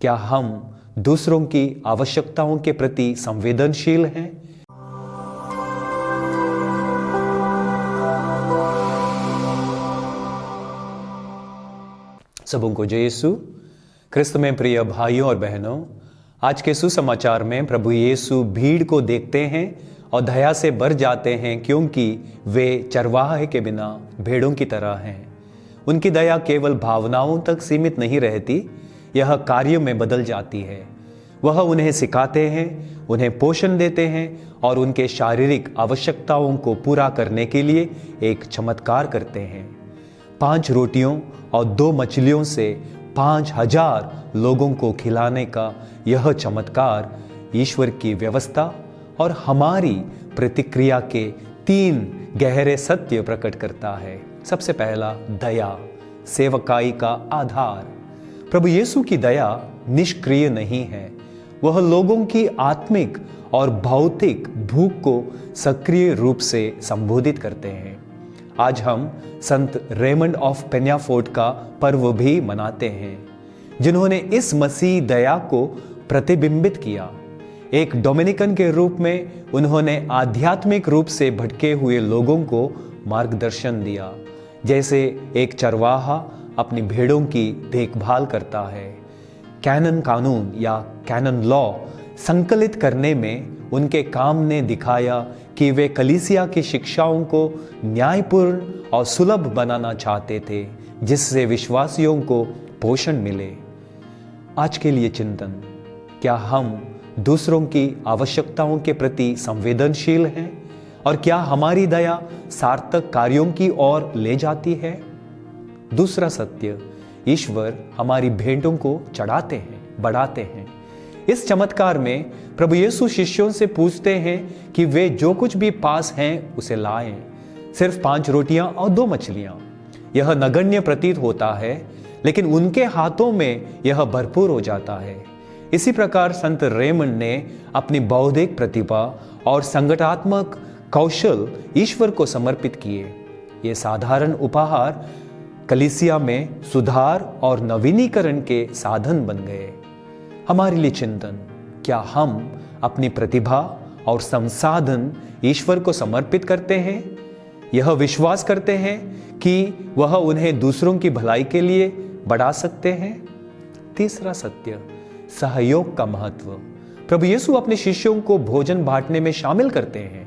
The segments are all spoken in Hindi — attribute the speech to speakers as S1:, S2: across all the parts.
S1: क्या हम दूसरों की आवश्यकताओं के प्रति संवेदनशील हैं? सबों को जय यीशु। क्रिस्त में प्रिय भाइयों और बहनों, आज के सुसमाचार में प्रभु यीशु भीड़ को देखते हैं और दया से भर जाते हैं, क्योंकि वे चरवाहे के बिना भेड़ों की तरह हैं। उनकी दया केवल भावनाओं तक सीमित नहीं रहती, यह कार्यों में बदल जाती है। वह उन्हें सिखाते हैं, उन्हें पोषण देते हैं और उनके शारीरिक आवश्यकताओं को पूरा करने के लिए एक चमत्कार करते हैं। 5 रोटियों और 2 मछलियों से 5000 लोगों को खिलाने का यह चमत्कार ईश्वर की व्यवस्था और हमारी प्रतिक्रिया के 3 गहरे सत्य प्रकट करता है। सबसे पहला, दया, सेवकाई का आधार। प्रभु यीशु की दया निष्क्रिय नहीं है, वह लोगों की आत्मिक और भौतिक भूख को सक्रिय रूप से संबोधित करते हैं। आज हम संत रेमंड ऑफ पेन्याफोर्ट का पर्व भी मनाते हैं, जिन्होंने इस मसीह दया को प्रतिबिंबित किया। एक डोमिनिकन के रूप में उन्होंने आध्यात्मिक रूप से भटके हुए लोगों को मार्गदर्शन दिया, जैसे एक चरवाहा अपनी भेड़ों की देखभाल करता है। कैनन कानून या कैनन लॉ संकलित करने में उनके काम ने दिखाया कि वे कलीसिया की शिक्षाओं को न्यायपूर्ण और सुलभ बनाना चाहते थे, जिससे विश्वासियों को पोषण मिले। आज के लिए चिंतन, क्या हम दूसरों की आवश्यकताओं के प्रति संवेदनशील हैं और क्या हमारी दया सार्थक कार्यों की ओर ले जाती है? दूसरा सत्य, ईश्वर हमारी भेंटों को चढ़ाते हैं, बढ़ाते हैं। इस चमत्कार में प्रभु यीशु शिष्यों से पूछते हैं कि वे जो कुछ भी पास हैं उसे लाएं। सिर्फ 5 रोटियां और 2 मछलियां। यह नगण्य प्रतीत होता है, लेकिन उनके हाथों में यह भरपूर हो जाता है। इसी प्रकार संत रेमंड ने अपनी बौद्धिक प्रतिभा और संगठनात्मक कौशल ईश्वर को समर्पित किए। ये साधारण उपहार कलीसिया में सुधार और नवीनीकरण के साधन बन गए। हमारे लिए चिंतन, क्या हम अपनी प्रतिभा और संसाधन ईश्वर को समर्पित करते हैं? यह विश्वास करते हैं कि वह उन्हें दूसरों की भलाई के लिए बढ़ा सकते हैं। तीसरा सत्य, सहयोग का महत्व। प्रभु यीशु अपने शिष्यों को भोजन बांटने में शामिल करते हैं।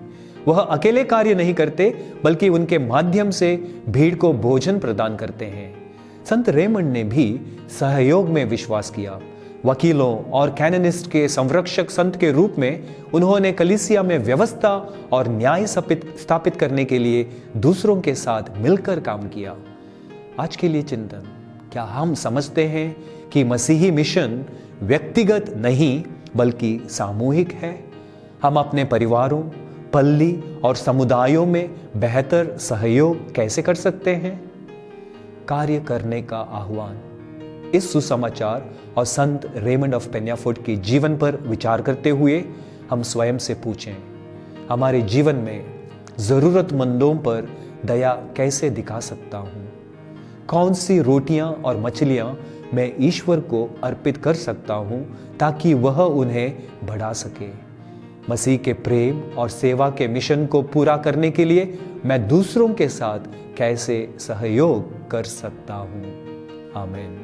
S1: वह अकेले कार्य नहीं करते, बल्कि उनके माध्यम से भीड़ को भोजन प्रदान करते हैं। संत रेमंड ने भी सहयोग में विश्वास किया। वकीलों और कैननिस्ट के संरक्षक संत के रूप में उन्होंने कलीसिया में व्यवस्था और न्याय स्थापित करने के लिए दूसरों के साथ मिलकर काम किया। आज के लिए चिंतन, क्या हम समझते हैं कि मसीही मिशन व्यक्तिगत नहीं बल्कि सामूहिक है? हम अपने परिवारों, पल्ली और समुदायों में बेहतर सहयोग कैसे कर सकते हैं? कार्य करने का आह्वान। इस सुसमाचार और संत रेमंड ऑफ पेन्याफोर्ट के जीवन पर विचार करते हुए हम स्वयं से पूछें, हमारे जीवन में जरूरतमंदों पर दया कैसे दिखा सकता हूं? कौन सी रोटियां और मछलियां मैं ईश्वर को अर्पित कर सकता हूं ताकि वह उन्हें बढ़ा सके? मसीह के प्रेम और सेवा के मिशन को पूरा करने के लिए मैं दूसरों के साथ कैसे सहयोग कर सकता हूं? आमीन।